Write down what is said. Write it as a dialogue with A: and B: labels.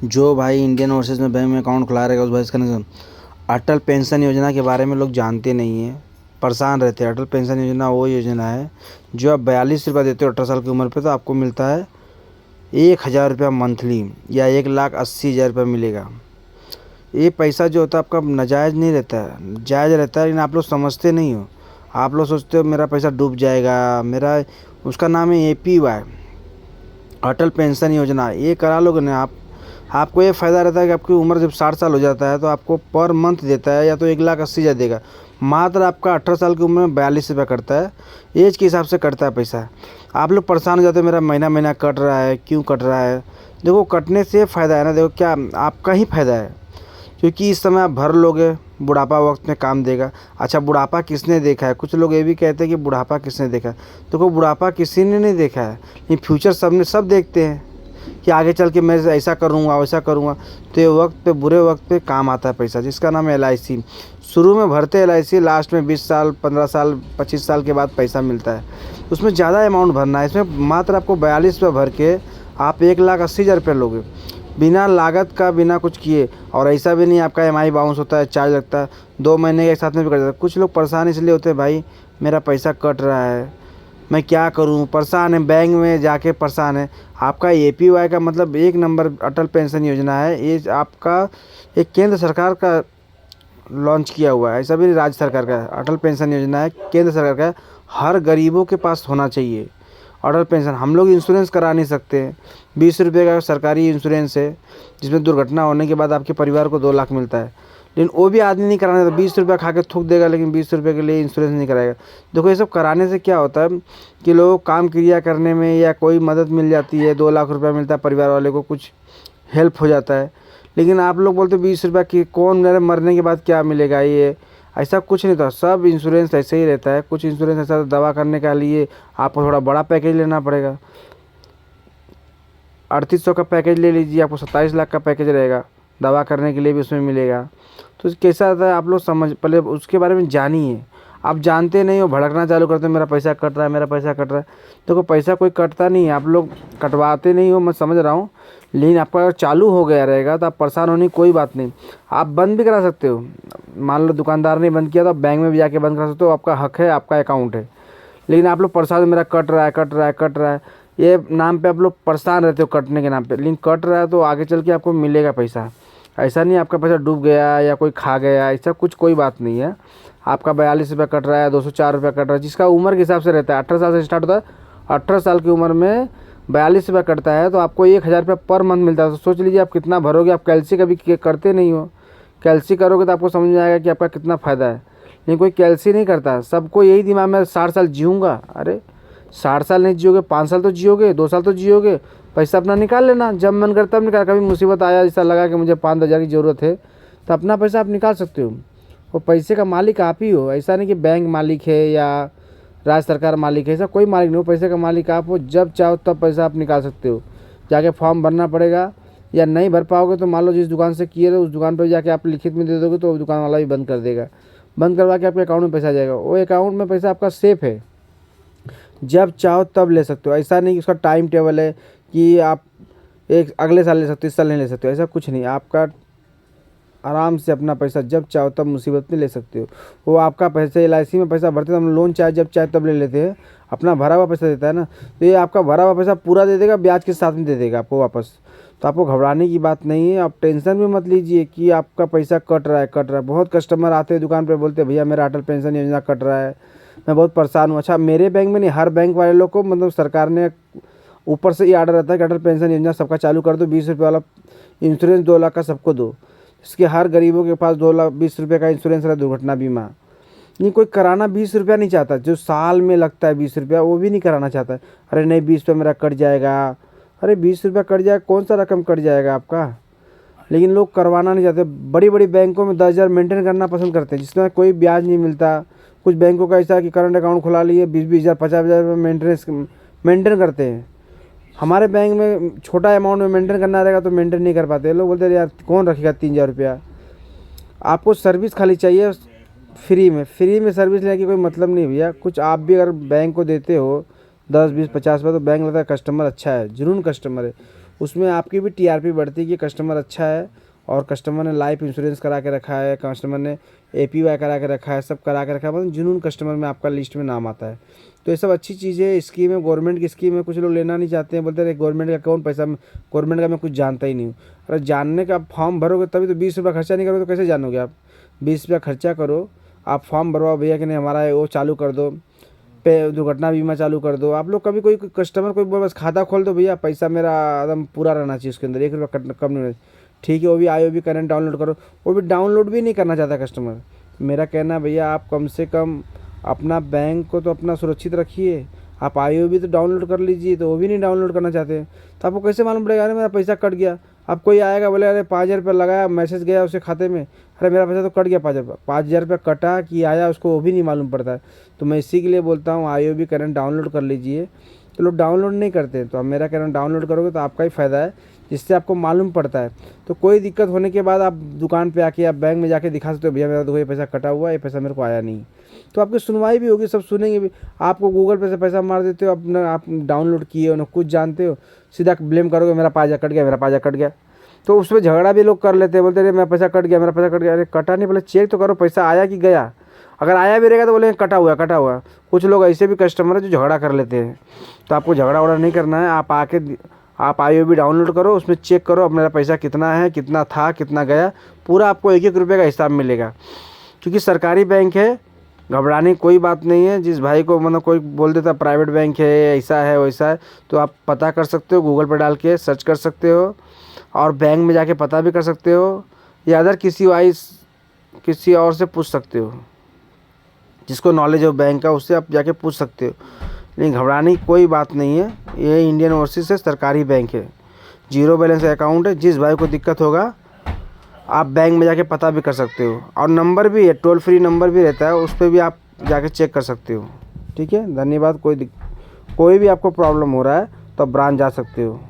A: जो भाई Indian overseas में बैंक में अकाउंट खुला रहेगा उस भाई इसका नहीं। अटल पेंशन योजना के बारे में लोग जानते नहीं हैं, परेशान रहते हैं। अटल पेंशन योजना वो योजना है जो आप 42 रुपये देते हो 18 साल की उम्र पे, तो आपको मिलता है 1,000 रुपया मंथली, या 1,80,000 रुपया मिलेगा। ये पैसा जो होता है आपका नाजायज़ नहीं रहता है, जायज़ रहता है, लेकिन आप लोग समझते नहीं हो। आप लोग सोचते हो मेरा पैसा डूब जाएगा, मेरा उसका नाम है APY, अटल पेंशन योजना। ये करा लोगे ना आप, आपको ये फ़ायदा रहता है कि आपकी उम्र जब 60 साल हो जाता है तो आपको पर मंथ देता है, या तो 1,80,000 देगा। मात्र आपका 18 साल की उम्र में 42 रुपये कटता है, एज के हिसाब से कटता है पैसा। आप लोग परेशान हो जाते हो मेरा महीना महीना कट रहा है, क्यों कट रहा है। देखो कटने से फ़ायदा है ना, देखो क्या आपका ही फ़ायदा है, क्योंकि इस समय आप भर लोगे, बुढ़ापा वक्त में काम देगा। अच्छा बुढ़ापा किसने देखा है, कुछ लोग ये भी कहते हैं कि बुढ़ापा किसने देखा है। देखो बुढ़ापा किसी ने नहीं देखा है, लेकिन फ्यूचर सब देखते हैं कि आगे चल के मैं ऐसा करूँगा वैसा करूँगा। तो ये वक्त पे, बुरे वक्त पे काम आता है पैसा, जिसका नाम है LIC। शुरू में भरते LIC, लास्ट में 20 साल 15 साल 25 साल के बाद पैसा मिलता है। उसमें ज़्यादा अमाउंट भरना है, इसमें मात्र आपको 42 रुपये भर के आप 1,80,000 रुपये लोगे, बिना लागत का, बिना कुछ किए। और ऐसा भी नहीं आपका EMI बाउंस होता है, चार्ज लगता है, 2 महीने के एक साथ में भी कट जाता है। कुछ लोग परेशान इसलिए होते हैं, भाई मेरा पैसा कट रहा है, मैं क्या करूं, परेशान है, बैंक में जाके परेशान है। आपका APY का मतलब एक नंबर अटल पेंशन योजना है। ये आपका एक केंद्र सरकार का लॉन्च किया हुआ है, ऐसा भी नहीं राज्य सरकार का है। अटल पेंशन योजना है, केंद्र सरकार का है। हर गरीबों के पास होना चाहिए अटल पेंशन। हम लोग इंश्योरेंस करा नहीं सकते। 20 रुपये का सरकारी इंश्योरेंस है, जिसमें दुर्घटना होने के बाद आपके परिवार को 2 लाख मिलता है, लेकिन वो भी आदमी नहीं कराने देता। 20 रुपये खा के थूक देगा, लेकिन 20 रुपये के लिए इंश्योरेंस नहीं कराएगा। देखो ये सब कराने से क्या होता है कि लोग काम क्रिया करने में या कोई मदद मिल जाती है, 2 लाख रुपया मिलता है परिवार वाले को, कुछ हेल्प हो जाता है। लेकिन आप लोग बोलते 20 रुपये की कौन, मेरे मरने के बाद क्या मिलेगा, ये ऐसा कुछ नहीं था। सब इंश्योरेंस ऐसे ही रहता है। कुछ इंश्योरेंस ऐसा दवा करने के लिए आपको थोड़ा बड़ा पैकेज लेना पड़ेगा। 3800 का पैकेज ले लीजिए, आपको 27 लाख का पैकेज रहेगा, दवा करने के लिए भी उसमें मिलेगा। तो कैसा आता है, आप लोग समझ, पहले उसके बारे में जानिए। आप जानते नहीं हो, भड़कना चालू करते हो, मेरा पैसा कट रहा है, मेरा पैसा कट रहा है। देखो पैसा कोई कटता नहीं है, आप लोग कटवाते नहीं हो, मैं समझ रहा हूँ, लेकिन आपका अगर चालू हो गया रहेगा तो आप परेशान होने की कोई बात नहीं। आप बंद भी करा सकते हो, मान लो दुकानदार ने बंद किया तो आप बैंक में भी जाके बंद करा सकते हो, आपका हक है, आपका अकाउंट है। लेकिन आप लोग परेशान हो, मेरा कट रहा है, कट रहा है, कट रहा है, ये नाम पे आप लोग परेशान रहते हो कटने के नाम पे। लेकिन कट रहा है तो आगे चल के आपको मिलेगा पैसा। ऐसा नहीं आपका पैसा डूब गया या कोई खा गया, ऐसा कुछ कोई बात नहीं है। आपका 42 रुपये कट रहा है, 204 रुपये कट रहा है, जिसका उम्र के हिसाब से रहता है। 18 साल से स्टार्ट होता है, 18 साल की उम्र में 42 रुपये कटता है, तो आपको 1,000 रुपये पर मंथ मिलता है। तो सोच लीजिए आप कितना भरोगे। आप कैलसी कभी करते नहीं हो, कैलसी करोगे तो आपको समझ में आएगा कि आपका कितना फ़ायदा है। लेकिन कोई कैलसी नहीं करता, सबको यही दिमाग में 60 साल जीऊँगा। अरे 60 साल नहीं जियोगे, 5 साल तो जियोगे, 2 साल तो जियोगे, पैसा अपना निकाल लेना, जब मन करता है निकाल। कभी मुसीबत आया, ऐसा लगा कि मुझे 5,000 की ज़रूरत है, तो अपना पैसा आप निकाल सकते हो। वो पैसे का मालिक आप ही हो, ऐसा नहीं कि बैंक मालिक है या राज्य सरकार मालिक है, ऐसा कोई मालिक नहीं हो। पैसे का मालिक आप हो, जब चाहो तब पैसा आप निकाल सकते हो। जाके फॉर्म भरना पड़ेगा, या नहीं भर पाओगे तो मान लो जिस दुकान से किए थे उस दुकान पर जाके आप लिखित में दे दोगे तो दुकान वाला भी बंद कर देगा। बंद करवा के आपके अकाउंट में पैसा आ जाएगा। वो अकाउंट में पैसा आपका सेफ़ है, जब चाहो तब ले सकते हो। ऐसा नहीं कि उसका टाइम टेबल है कि आप एक अगले साल ले सकते हो, इस साल नहीं ले सकते हो, ऐसा कुछ नहीं। आपका आराम से अपना पैसा जब चाहो तब मुसीबत में ले सकते हो। वो आपका पैसा, LIC में पैसा भरते तो हम लोन चाहे जब चाहे तब ले लेते हैं, अपना भरा हुआ पैसा देता है ना। तो ये आपका भरा हुआ पैसा पूरा दे देगा, ब्याज के साथ में दे देगा आपको वापस। तो आपको घबराने की बात नहीं है, आप टेंशन भी मत लीजिए कि आपका पैसा कट रहा है, कट रहा है। बहुत कस्टमर आते हैं दुकान पर, बोलते हैं भैया मेरा अटल पेंशन योजना कट रहा है, मैं बहुत परेशान हूँ। अच्छा मेरे बैंक में नहीं, हर बैंक वाले लोग को मतलब सरकार ने ऊपर से ये आर्डर रहता है कि अटल पेंशन योजना सबका चालू कर दो, 20 रुपये वाला इंश्योरेंस 2 लाख का सबको दो। इसके हर गरीबों के पास 2,20 रुपये का इंश्योरेंस है, दुर्घटना बीमा। नहीं कोई कराना 20 रुपया नहीं चाहता, जो साल में लगता है 20 रुपया वो भी नहीं कराना चाहता है। अरे नहीं 20 रुपये मेरा कट जाएगा, अरे 20 रुपया कट जाएगा, कौन सा रकम कट जाएगा आपका। लेकिन लोग करवाना नहीं चाहते। बड़ी बड़ी बैंकों में 10,000 मेंटेन करना पसंद करते हैं, जिसमें कोई ब्याज नहीं मिलता। कुछ बैंकों का ऐसा है कि करंट अकाउंट खुला लिए 20,000 50,000 रुपये मेंटेन करते हैं। हमारे बैंक में छोटा अमाउंट में मेंटेन करना रहेगा तो मेंटेन नहीं कर पाते। लोग बोलते हैं यार कौन रखेगा 3,000 रुपया। आपको सर्विस खाली चाहिए फ्री में, फ्री में सर्विस लेने की कोई मतलब नहीं भैया। कुछ आप भी अगर बैंक को देते हो 10 20 50 रुपये, तो बैंक लगता है कस्टमर अच्छा है, जुनून कस्टमर है। उसमें आपकी भी टीआरपी बढ़ती है कि कस्टमर अच्छा है और कस्टमर ने लाइफ इंश्योरेंस करा के रखा है, कस्टमर ने एपीवाई करा के रखा है, सब करा के रखा है, मतलब जुनून कस्टमर में आपका लिस्ट में नाम आता है। तो ये सब अच्छी चीज़ें स्कीम है, गवर्नमेंट की स्कीम है। कुछ लोग लेना नहीं चाहते हैं, बोलते हैं गवर्नमेंट का कौन पैसा, गवर्नमेंट का मैं कुछ जानता ही नहीं हूँ। अरे जानने का, आप फॉर्म भरोगे तभी तो। 20 रुपये खर्चा नहीं करोगे तो कैसे जानोगे आप? 20 रुपया खर्चा करो, आप फॉर्म भरवाओ भैया कि नहीं हमारा वो चालू कर दो, पे दुर्घटना बीमा चालू कर दो। आप लोग कभी कोई कस्टमर कोई बस खाता खोल दो, भैया पैसा मेरा एकदम पूरा रहना चाहिए, उसके अंदर 1 रुपया कम नहीं होना। ठीक है, वो भी IOB करंट डाउनलोड करो, वो भी डाउनलोड भी नहीं करना चाहता कस्टमर। मेरा कहना है भैया आप कम से कम अपना बैंक को तो अपना सुरक्षित रखिए। आप IOB तो डाउनलोड कर लीजिए, तो वो भी नहीं डाउनलोड करना चाहते, तो आपको कैसे मालूम पड़ेगा अरे मेरा पैसा कट गया? अब कोई आएगा बोले अरे 5,000 रुपये लगाया, मैसेज गया उसके खाते में, अरे मेरा पैसा तो कट गया 5,000 रुपये कटा कि आया उसको वो भी नहीं मालूम पड़ता है। तो मैं इसी के लिए बोलता हूँ IOB करंट डाउनलोड कर लीजिए। तो लोग डाउनलोड नहीं करते, तो अब मेरा करंट डाउनलोड करोगे तो आपका ही फ़ायदा है, जिससे आपको मालूम पड़ता है। तो कोई दिक्कत होने के बाद आप दुकान पे आके, आप बैंक में जाके दिखा सकते हो भैया मेरा तो ये पैसा कटा हुआ है, ये पैसा मेरे को आया नहीं। तो आपकी सुनवाई भी होगी, सब सुनेंगे भी। आपको गूगल पे से पैसा मार देते हो, अपना आप डाउनलोड किए हो ना, कुछ जानते हो, सीधा ब्लेम करोगे मेरा 5,000 कट गया, मेरा 5,000 कट गया। तो उसमें झगड़ा भी लोग कर लेते हैं, बोलते अरे मेरा पैसा कट गया, मेरा पैसा कट गया। अरे कटा नहीं, पहले चेक तो करो पैसा आया कि गया। अगर आया भी रहेगा तो बोले कटा हुआ कटा हुआ। कुछ लोग ऐसे भी कस्टमर है जो झगड़ा कर लेते हैं। तो आपको झगड़ा वगड़ा नहीं करना है, आप आके आप IOB डाउनलोड करो, उसमें चेक करो अब मेरा पैसा कितना है, कितना था, कितना गया, पूरा आपको 1-1 रुपये का हिसाब मिलेगा। क्योंकि सरकारी बैंक है, घबराने की कोई बात नहीं है। जिस भाई को मतलब कोई बोल देता प्राइवेट बैंक है, ऐसा है वैसा है, तो आप पता कर सकते हो, गूगल पर डाल के सर्च कर सकते हो, और बैंक में जाके पता भी कर सकते हो, या अदर किसी और से पूछ सकते हो, जिसको नॉलेज हो बैंक का, उससे आप जाके पूछ सकते हो। लेकिन घबराने की कोई बात नहीं है, ये इंडियन ओवरसीज़ है, सरकारी बैंक है, 0 बैलेंस अकाउंट है। जिस भाई को दिक्कत होगा आप बैंक में जाके पता भी कर सकते हो, और नंबर भी है, टोल फ्री नंबर भी रहता है, उस पर भी आप जाके चेक कर सकते हो। ठीक है, धन्यवाद। कोई भी आपको प्रॉब्लम हो रहा है तो आप ब्रांच जा सकते हो।